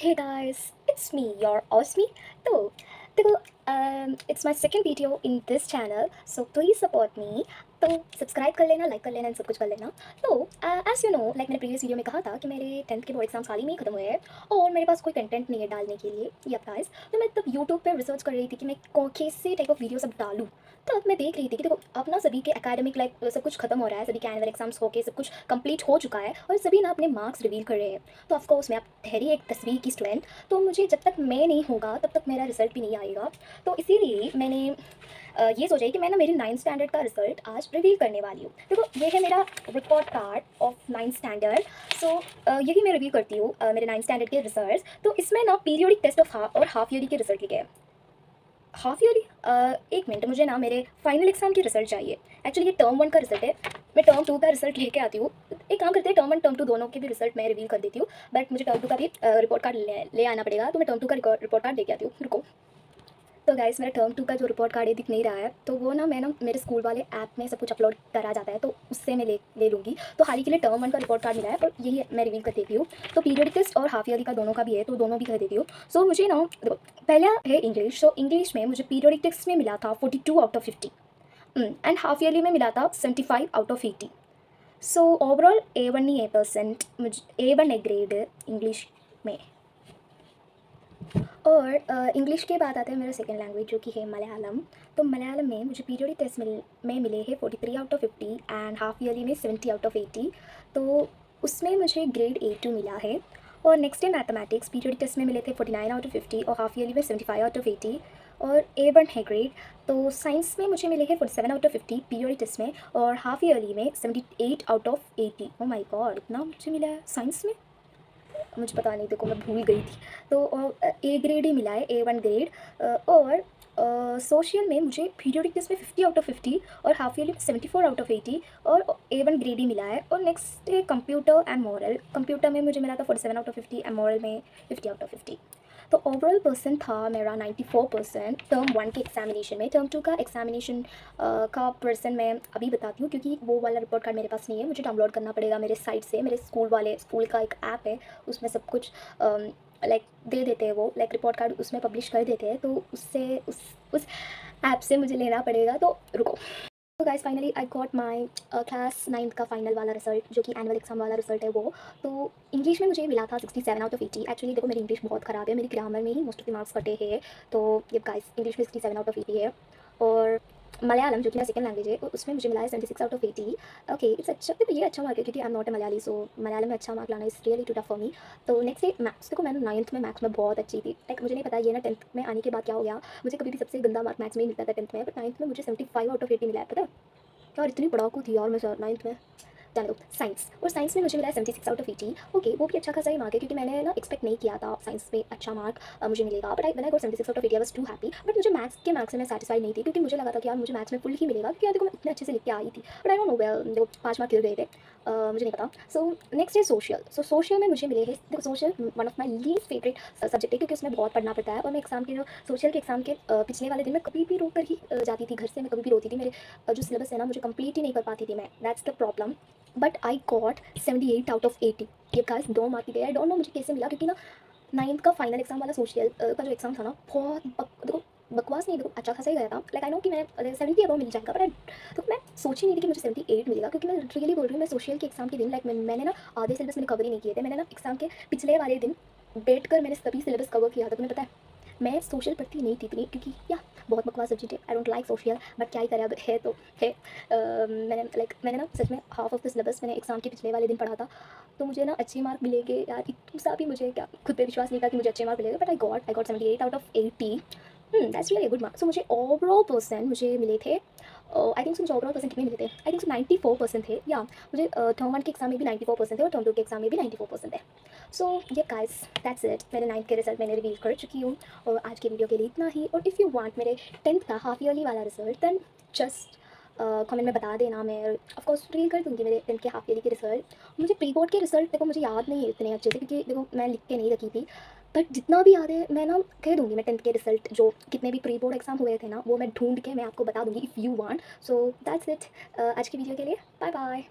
Hey guys, it's me, your Osmi. तो देखो, it's my second video in this channel, so please support me. तो subscribe कर लेना, like कर लेना, सब कुछ कर लेना. तो एज यू नो, लाइक मैंने प्रीवियस वीडियो में कहा था कि मेरे 10th के बोर्ड एग्जाम्स हाल ही में ही खत्म हुए हैं और मेरे पास कोई कंटेंट नहीं है डालने के लिए. या गाइस, तो मैं तब यूट्यूब पे रिसर्च कर रही थी कि मैं कैसे टाइप ऑफ वीडियो सब डालूँ. तब मैं देख रही थी कि देखो अपना सभी के एकेडमिक लाइक सब कुछ खत्म हो रहा है, सभी के एनुअल एग्जाम्स होके सब कुछ कंप्लीट हो चुका है और सभी ना अपने मार्क्स रिवील कर रहे हैं. तो ऑफकोर्स मैं आप ठहरी एक तस्वीर की स्टूडेंट, तो मुझे जब तक मैं नहीं होगा तब तक मेरा रिजल्ट भी नहीं आएगा. तो इसीलिए मैंने ये सोचा है कि मैं ना मेरे 9th स्टैंडर्ड का रिजल्ट आज रिवील करने वाली हूँ. देखो ये है मेरा report card of 9th standard. So यही मैं रिवील करती हूँ मेरे 9th स्टैंडर्ड के रिजल्ट. तो इसमें ना periodic test of half yearly के रिजल्ट लिखे हैं. हाफ ईयरली, एक मिनट, मुझे ना मेरे फाइनल एग्जाम की रिजल्ट चाहिए. एक्चुअली ये टर्म 1 का रिजल्ट है, मैं टर्म 2 का रिजल्ट लेके आती हूँ. एक काम करते हैं, टर्म 1 टर्म 2 दोनों के भी रिजल्ट मैं रिवील कर देती हूँ, बट मुझे टर्म 2 का भी रिपोर्ट कार्ड ले आना पड़ेगा. तो मैं टर्म 2 का रिपोर्ट कार्ड लेके आती हूँ, रुको. तो गाइस मेरा टर्म 2 का जो रिपोर्ट कार्ड है दिख नहीं रहा है, तो वो ना मैं ना मेरे स्कूल वाले ऐप में सब कुछ अपलोड करा जाता है, तो उससे मैं ले लूँगी. तो हाल ही के लिए टर्म 1 का रिपोर्ट कार्ड मिला है और यही मैं रिवील कर देती हूँ. तो पीरियडिक टेस्ट और हाफ ईयरली का दोनों का भी है, तो दोनों भी कर देती हूँ. सो मुझे ना देखो, पहला है इंग्लिश. सो इंग्लिश में मुझे पीरियडिक टेस्ट में मिला था 42 out of 50 and half yearly में मिला था 75 out of 80. So overall A1 he A%, मुझे A1 है ग्रेड इंग्लिश में. और इंग्लिश के बाद आता है मेरा सेकेंड लैंग्वेज जो कि है मलयालम. तो मलयालम में मुझे पीरियोडिक टेस्ट में मिले हैं 43 out of 50 and half yearly में 70 आउट ऑफ 80. तो उसमें मुझे ग्रेड A2 मिला है. और नेक्स्ट है मैथमेटिक्स, पीरियोडिक टेस्ट में मिले थे 49 आउट ऑफ 50 और हाफ ईयरली में 75 आउट ऑफ 80 और A1 है ग्रेड. तो साइंस में मुझे मिले हैं 47 आउट ऑफ 50 पीरियोडिक टेस्ट में और हाफ ईयरली में 78 out of 80. Oh my God, इतना मुझे मिला है साइंस में, मुझे पता नहीं, देखो मैं भूल गई थी. तो A ग्रेड ही मिला है, A1 ग्रेड. और सोशल में मुझे पीरियोडिक टेस्ट में 50 आउट ऑफ 50 और हाफ ईयरली में 74 आउट ऑफ 80 और A1 ग्रेड ही मिला है. और नेक्स्ट है कंप्यूटर एंड मॉरल. कंप्यूटर में मुझे मिला था 47 आउट ऑफ 50 एंड मॉरल में 50 आउट ऑफ 50. तो ओवरऑल परसेंट था मेरा 94% टर्म 1 के एग्जामिनेशन में. टर्म 2 का एग्जामिनेशन का पर्सन मैं अभी बताती हूँ, क्योंकि वो वाला रिपोर्ट कार्ड मेरे पास नहीं है, मुझे डाउनलोड करना पड़ेगा मेरे साइट से. मेरे स्कूल का एक ऐप है, उसमें सब कुछ लाइक दे देते हैं वो, लाइक रिपोर्ट कार्ड उसमें पब्लिश कर देते हैं. तो उससे उस ऐप से मुझे लेना पड़ेगा. तो रुको. तो guys finally I got my class 9th का फाइनल वाला रिजल्ट जो कि एनुअल एग्जाम वाला रिजल्ट है वो. तो इंग्लिश में मुझे मिला था 67 आउट ऑफ 80. एक्चुअली देखो मेरी इंग्लिश बहुत ख़राब है, मेरी ग्रामर में ही मोस्ट ऑफ द मार्क्स कटे हैं. तो ये गाइस इंग्लिश में 67 आउट ऑफ 80 है. और मलयालम जो कि मेरा सेकंड लैंग्वेज है, उसमें मुझे मिला है 76 आउट ऑफ 80. ओके, इट्स अच्छा, तो ये अच्छा मार्क है क्योंकि I am not a Malayali. So Malayalam में अच्छा मार्क लाना is really too tough for me. तो नेक्स्ट है मैथ्स. देखो मैंने 9th में मैथ्स में बहुत अच्छी थी. लाइक मुझे नहीं पता ये ना 10th में आने के बाद क्या हो गया, मुझे कभी भी सबसे गंदा मार्क मैथ्स में ही मिलता था 10th में, बट 9th में मुझे 75 आउट ऑफ 80 मिला है. पता है यार, इतनी पढ़ाकू थी यार मैं 9th में. जान लो साइंस, और साइंस में मुझे मिला है 76 आउट ऑफ 80. ओके, वो भी अच्छा खासा ही मार्क है क्योंकि मैंने ना एक्सपेक्ट नहीं किया था साइंस में अच्छा मार्क मुझे मिलेगा. But I got 76 out of 80, I was too happy. But मुझे मैथ्स के मार्क्स से मैं सेटिस्फाई नहीं थी क्योंकि मुझे लगा था कि यार मुझे मैथ्स में फुल ही मिलेगा क्योंकि यार देखो मैं इतने अच्छे से लिख के आई थी. But I don't know well, देखो 5 मार्क गिर गए थे, मुझे नहीं पता. सो नेक्स्ट है सोशल. सो सोशल में मुझे मिले हैं, देखो social one of my least favourite subject है क्योंकि उसमें बहुत पढ़ना पड़ता है. और मैं एग्जाम के जो सोशल के एग्जाम के पिछले वाले दिन मैं कभी भी रो कर ही जाती थी घर से, मैं कभी भी रोती थी. मेरे जो सिलेबस है ना मुझे कंप्लीट ही नहीं कर पाती थी मैं, that's the problem. But I got 78 out of 80. ये गाइस 2 मार्क गए. आई डोंट नो मुझे कैसे मिला क्योंकि ना 9th का फाइनल एग्जाम वाला सोशल का जो एग्जाम था ना बहुत देखो बकवास नहीं, देखो अच्छा खासा ही गया था. लाइक आई नो कि मैं 70 अबव मिल जाएगा, बट तो मैं सोच ही नहीं थी कि मुझे 78 मिलेगा क्योंकि मैं रियली बोल रही हूँ. मैं सोशल के एग्जाम के दिन लाइक मैंने ना आधे सिलेबस मैंने कवर ही नहीं किए थे. मैंने ना एग्जाम के पिछले वाले दिन बैठ कर मैंने सभी सिलेबस कवर किया था. तुम्हें पता है मैं सोशल पढ़ती नहीं थी इतनी क्योंकि या बहुत बकवास सब्जेक्ट है, I don't like social. But क्या ही करें, अब है तो है. मैंने ना सच में हाफ ऑफ द सिलेबस मैंने एग्जाम के पिछले वाले दिन पढ़ा था. तो मुझे ना अच्छे मार्क मिलेंगे यार, इतना सा भी मुझे क्या खुद पे विश्वास नहीं था कि मुझे अच्छे मार्क मिलेगा. But I got 78 out of 80. That's really good marks. So मुझे ओवरऑल परसेंट मुझे मिले थे, आई थिंक मुझे ओवरऑल परसेंट कितने मिले थे, आई थिंक 94% थे. या मुझे टर्म 1 के एग्जाम में भी 94% थे और टर्म 2 के एग्जाम में भी 94% है. सो ये गाइस दैट्स इट. मेरे 9th के रिजल्ट मैंने रिवील कर चुकी हूँ और आज के वीडियो के लिए इतना ही. और इफ़ यू वांट मेरे 10th का हाफ ईयरली वाला रिजल्ट देन जस्ट कमेंट में बता देना. मैं ऑफकोर्स रिवील कर दूँगी मेरे 10th के हाफ ईयरली के रिजल्ट. मुझे प्री बोर्ड के रिजल्ट देखो मुझे याद नहीं है इतने अच्छे से क्योंकि देखो मैं लिख के नहीं रखी थी, बट जितना भी याद है मैं ना कह दूँगी. मैं 10th के रिजल्ट जो कितने भी प्री बोर्ड एग्जाम हुए थे ना वो मैं ढूंढ के मैं आपको बता दूँगी if you want. So that's it आज की वीडियो के लिए. Bye bye.